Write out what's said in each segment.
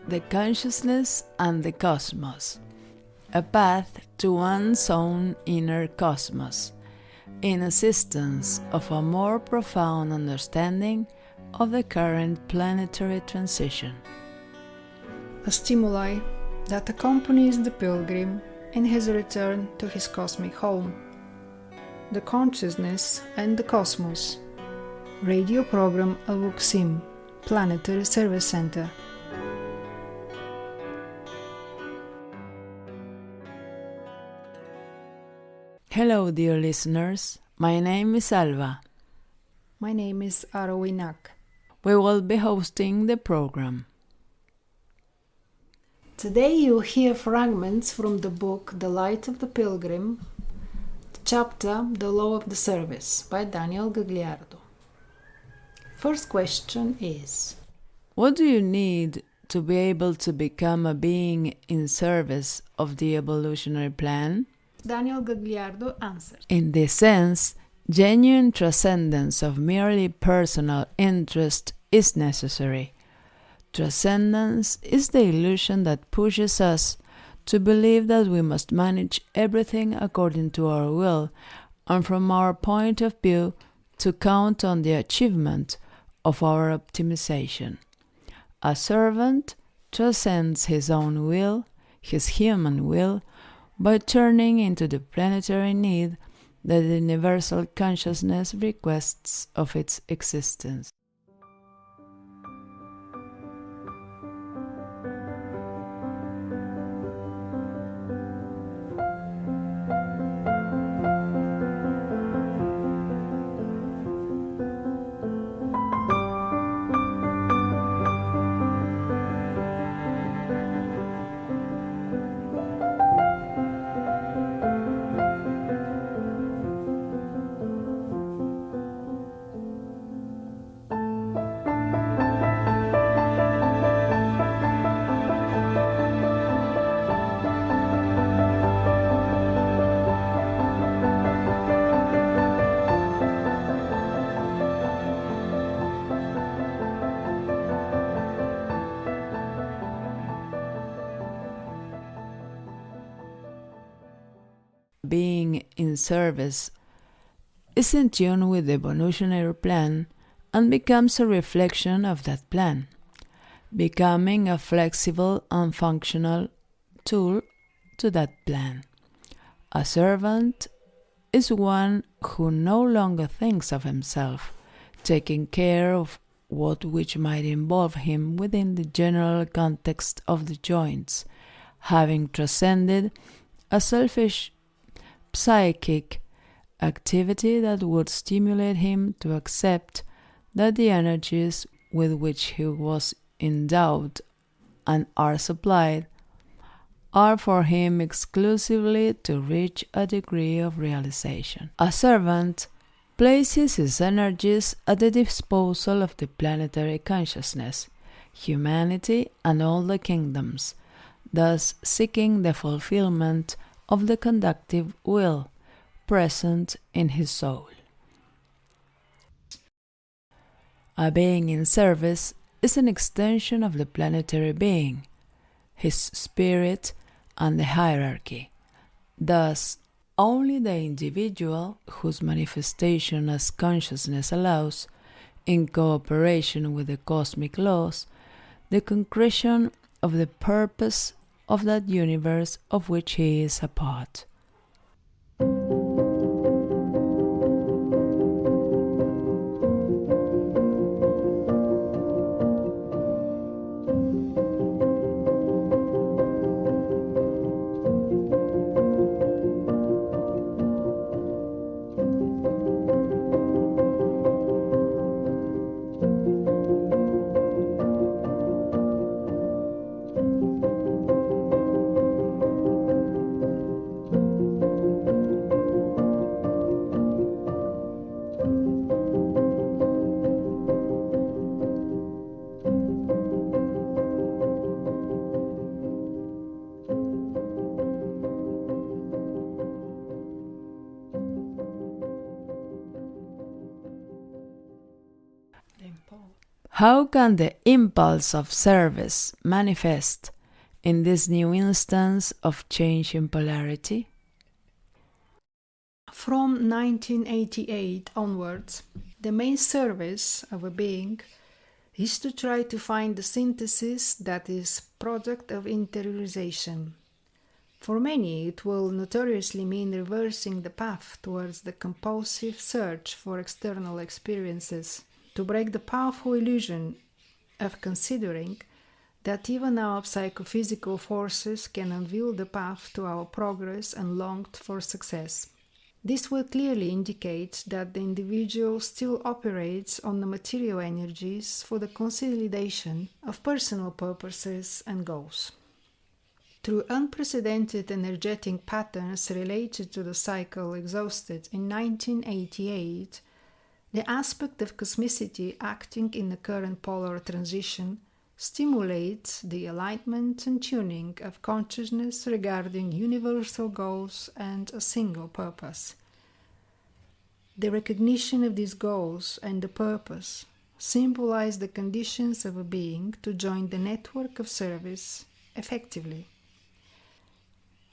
the consciousness and the cosmos, a path to one's own inner cosmos, in assistance of a more profound understanding of the current planetary transition. A stimuli that accompanies the pilgrim in his return to his cosmic home. The consciousness and the cosmos. Radio program of Uksim Planetary Service Centre. Hello, dear listeners. My name is Alba. My name is Arawinak. We will be hosting the program. Today you'll hear fragments from the book The Light of the Pilgrim, the chapter The Law of the Service by Daniel Gagliardo. First question is: what do you need to be able to become a being in service of the evolutionary plan? Daniel Gagliardo answered. In this sense, genuine transcendence of merely personal interest is necessary. Transcendence is the illusion that pushes us to believe that we must manage everything according to our will, and from our point of view, to count on the achievement of our optimization. A servant transcends his own will, his human will, by turning into the planetary need that the universal consciousness requests of its existence. Being in service is in tune with the evolutionary plan and becomes a reflection of that plan, becoming a flexible and functional tool to that plan. A servant is one who no longer thinks of himself, taking care of which might involve him within the general context of the joints, having transcended a selfish psychic activity that would stimulate him to accept that the energies with which he was endowed and are supplied are for him exclusively to reach a degree of realization. A servant places his energies at the disposal of the planetary consciousness, humanity, and all the kingdoms, thus seeking the fulfillment of the conductive will present in his soul. A being in service is an extension of the planetary being, his spirit, and the hierarchy. Thus, only the individual, whose manifestation as consciousness allows, in cooperation with the cosmic laws, the concretion of the purpose of that universe of which he is a part. How can the impulse of service manifest in this new instance of change in polarity? From 1988 onwards, the main service of a being is to try to find the synthesis that is product of interiorization. For many, it will notoriously mean reversing the path towards the compulsive search for external experiences, to break the powerful illusion of considering that even our psychophysical forces can unveil the path to our progress and longed for success. This will clearly indicate that the individual still operates on the material energies for the consolidation of personal purposes and goals. Through unprecedented energetic patterns related to the cycle exhausted in 1988, the aspect of cosmicity acting in the current polar transition stimulates the alignment and tuning of consciousness regarding universal goals and a single purpose. The recognition of these goals and the purpose symbolize the conditions of a being to join the network of service effectively.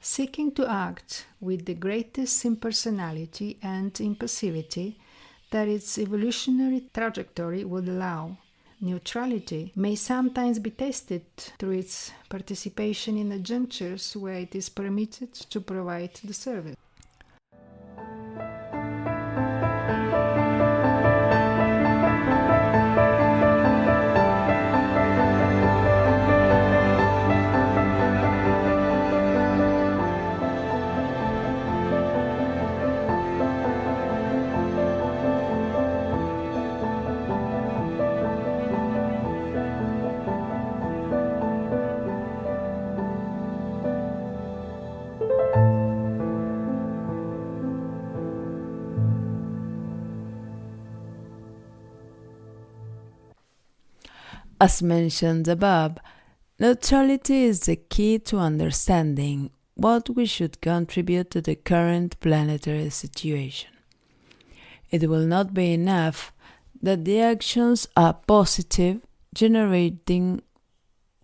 Seeking to act with the greatest impersonality and impassivity that its evolutionary trajectory would allow, neutrality may sometimes be tested through its participation in the junctures where it is permitted to provide the service. As mentioned above, neutrality is the key to understanding what we should contribute to the current planetary situation. It will not be enough that the actions are positive, generating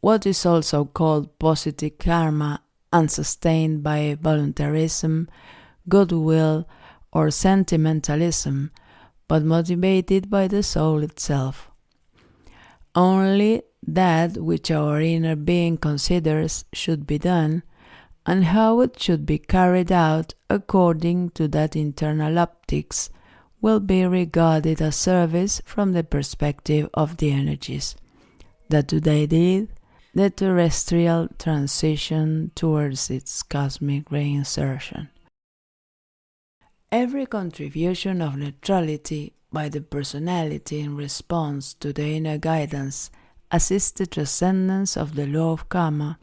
what is also called positive karma and sustained by voluntarism, goodwill, or sentimentalism, but motivated by the soul itself. Only that which our inner being considers should be done, and how it should be carried out according to that internal optics, will be regarded as service from the perspective of the energies that today lead the terrestrial transition towards its cosmic reinsertion. Every contribution of neutrality by the personality in response to the inner guidance assists the transcendence of the law of karma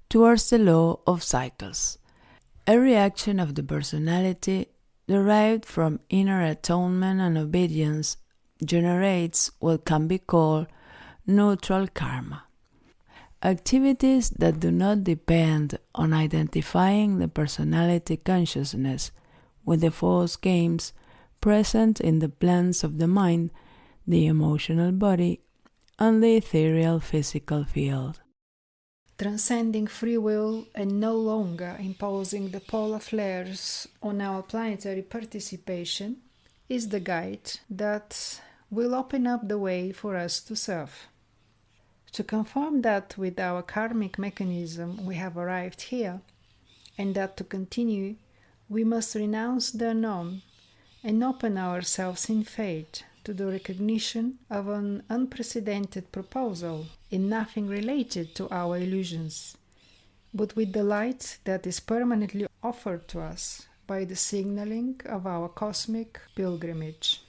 towards the law of cycles. Every action of the personality derived from inner atonement and obedience generates what can be called neutral karma. Activities that do not depend on identifying the personality consciousness with the false games present in the plans of the mind, the emotional body, and the ethereal physical field. Transcending free will and no longer imposing the polar flares on our planetary participation is the guide that will open up the way for us to serve. To confirm that with our karmic mechanism we have arrived here, and that to continue we must renounce the unknown and open ourselves in faith to the recognition of an unprecedented proposal in nothing related to our illusions, but with the light that is permanently offered to us by the signaling of our cosmic pilgrimage.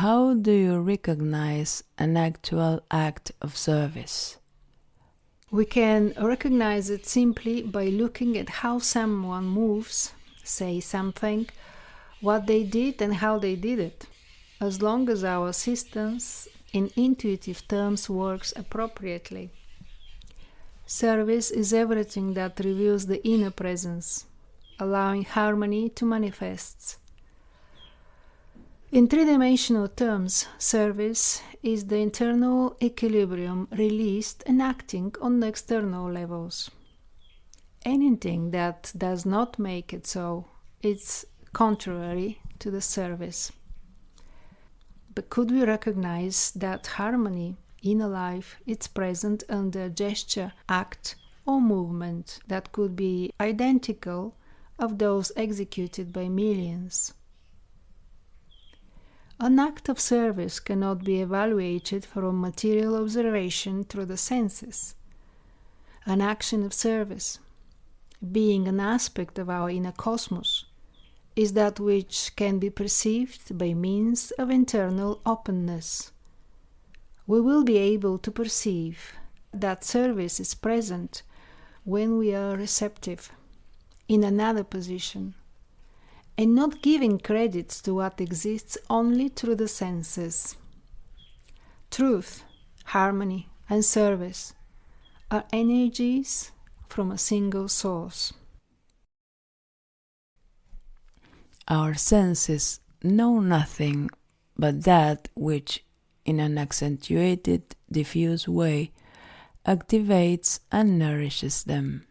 how do you recognize an actual act of service? We can recognize it simply by looking at how someone moves, say something, what they did and how they did it, as long as our assistance in intuitive terms works appropriately. Service is everything that reveals the inner presence, allowing harmony to manifest. In three-dimensional terms, service is the internal equilibrium released and acting on the external levels. Anything that does not make it so, it's contrary to the service. But could we recognize that harmony in a life is present under gesture, act, or movement that could be identical of those executed by millions? An act of service cannot be evaluated from material observation through the senses. An action of service, being an aspect of our inner cosmos, is that which can be perceived by means of internal openness. We will be able to perceive that service is present when we are receptive, in another position, and not giving credits to what exists only through the senses. Truth, harmony, and service are energies from a single source. Our senses know nothing but that which, in an accentuated, diffuse way, activates and nourishes them.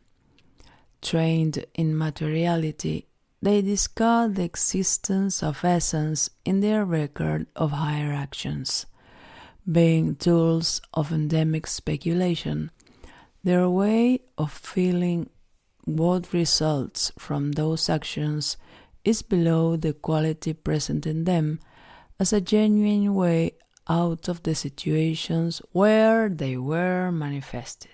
Trained in materiality, they discard the existence of essence in their record of higher actions. Being tools of endemic speculation, their way of feeling what results from those actions is below the quality present in them as a genuine way out of the situations where they were manifested.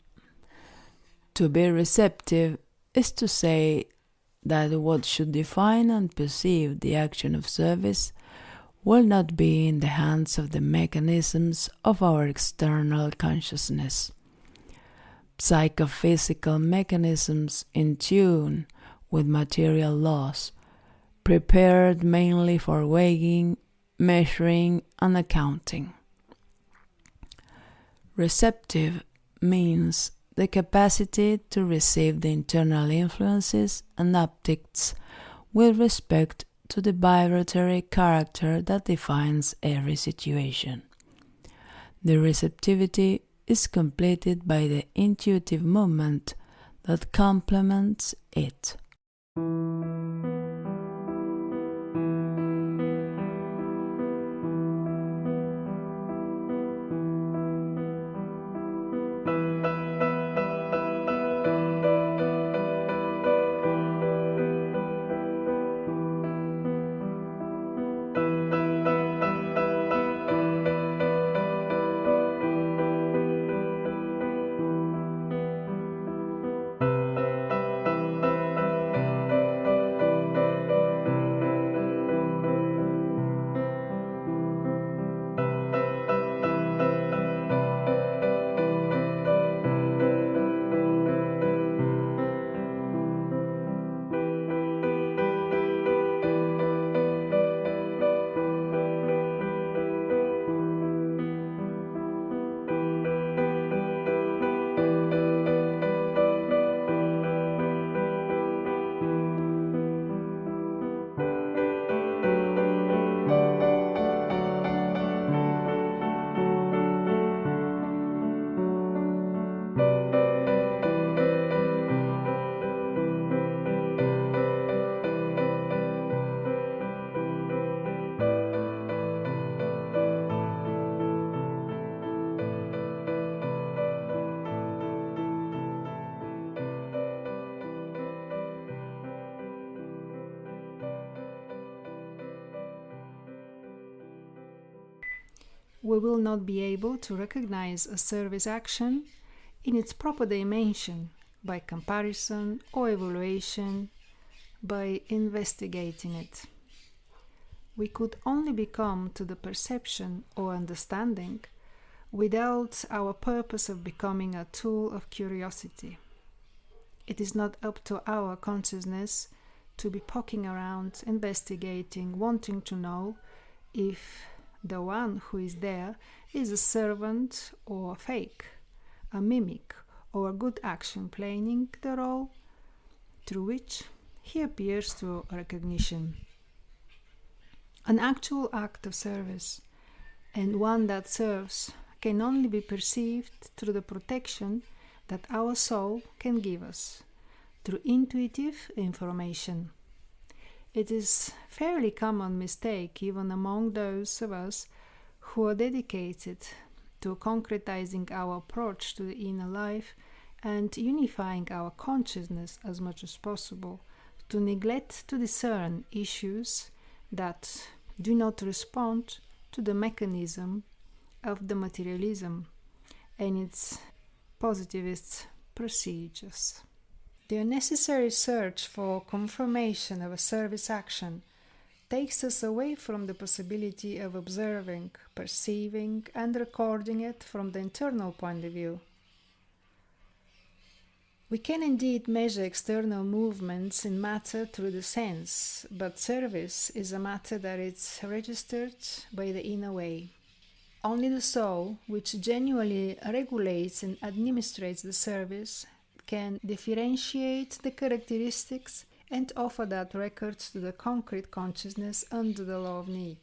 To be receptive is to say that what should define and perceive the action of service will not be in the hands of the mechanisms of our external consciousness. Psychophysical mechanisms in tune with material laws, prepared mainly for weighing, measuring, and accounting. Receptive means the capacity to receive the internal influences and optics with respect to the vibratory character that defines every situation. The receptivity is completed by the intuitive movement that complements it. We will not be able to recognize a service action in its proper dimension by comparison or evaluation, by investigating it. we could only become to the perception or understanding without our purpose of becoming a tool of curiosity. It is not up to our consciousness to be poking around, investigating, wanting to know if the one who is there is a servant or a fake, a mimic or a good action playing the role through which he appears to recognition. An actual act of service, and one that serves, can only be perceived through the protection that our soul can give us, through intuitive information. It is a fairly common mistake even among those of us who are dedicated to concretizing our approach to the inner life and unifying our consciousness as much as possible, to neglect to discern issues that do not respond to the mechanism of the materialism and its positivist procedures. The unnecessary search for confirmation of a service action takes us away from the possibility of observing, perceiving, and recording it from the internal point of view. We can indeed measure external movements in matter through the sense, but service is a matter that is registered by the inner way. Only the soul, which genuinely regulates and administrates the service, can differentiate the characteristics and offer that record to the concrete consciousness under the law of need.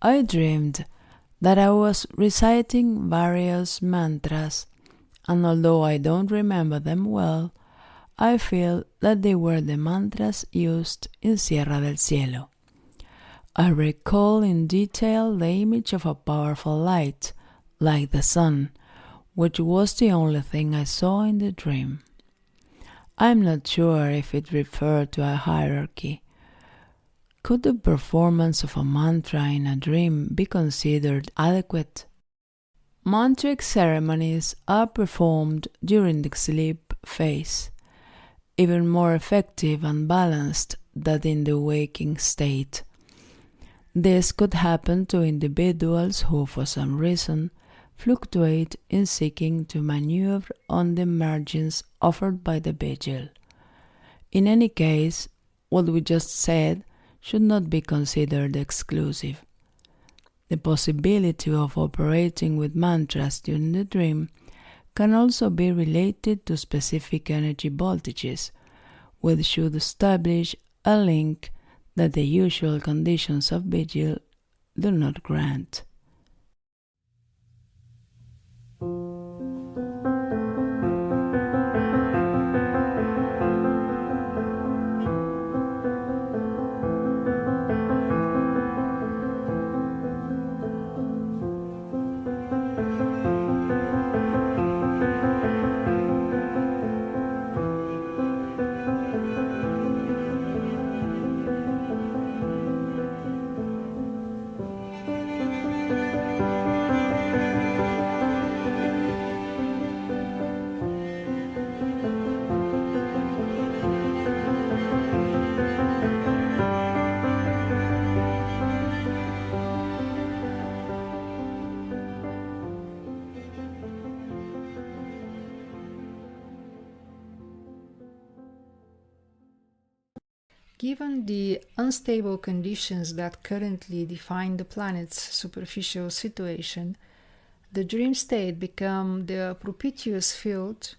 I dreamed that I was reciting various mantras, and although I don't remember them well, I feel that they were the mantras used in Sierra del Cielo. I recall in detail the image of a powerful light, like the sun, which was the only thing I saw in the dream. I'm not sure if it referred to a hierarchy. Could the performance of a mantra in a dream be considered adequate? Mantric ceremonies are performed during the sleep phase, even more effective and balanced than in the waking state. This could happen to individuals who, for some reason, fluctuate in seeking to maneuver on the margins offered by the vigil. In any case, what we just said should not be considered exclusive. The possibility of operating with mantras during the dream can also be related to specific energy voltages, which should establish a link that the usual conditions of vigil do not grant. Given the unstable conditions that currently define the planet's superficial situation, the dream state becomes the propitious field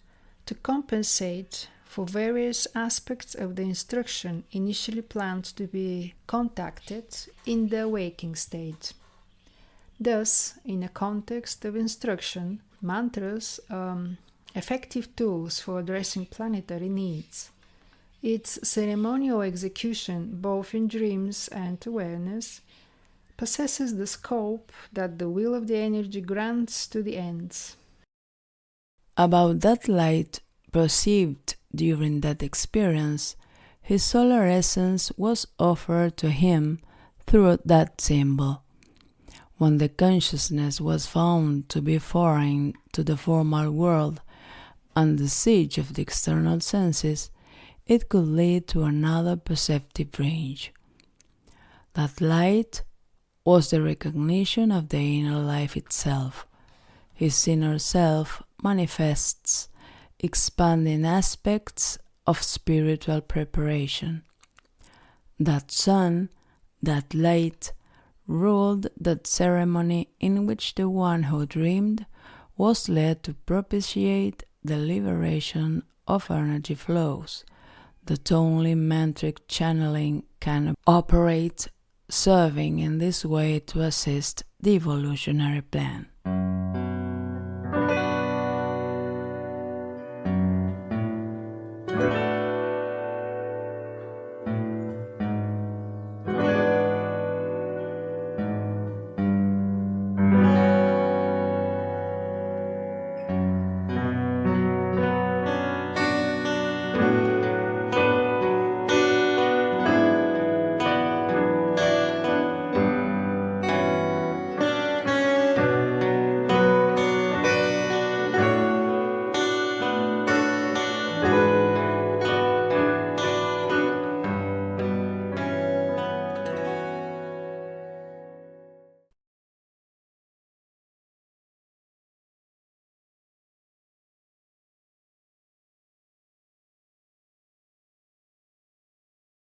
to compensate for various aspects of the instruction initially planned to be contacted in the waking state. Thus, in a context of instruction, mantras are effective tools for addressing planetary needs. Its ceremonial execution, both in dreams and awareness, possesses the scope that the will of the energy grants to the ends. About that light perceived during that experience, his solar essence was offered to him through that symbol. When the consciousness was found to be foreign to the formal world and the siege of the external senses, it could lead to another perceptive range. That light was the recognition of the inner life itself. His inner self manifests expanding aspects of spiritual preparation. That sun, that light, ruled that ceremony in which the one who dreamed was led to propitiate the liberation of energy flows that only mantric channeling can operate, serving in this way to assist the evolutionary plan.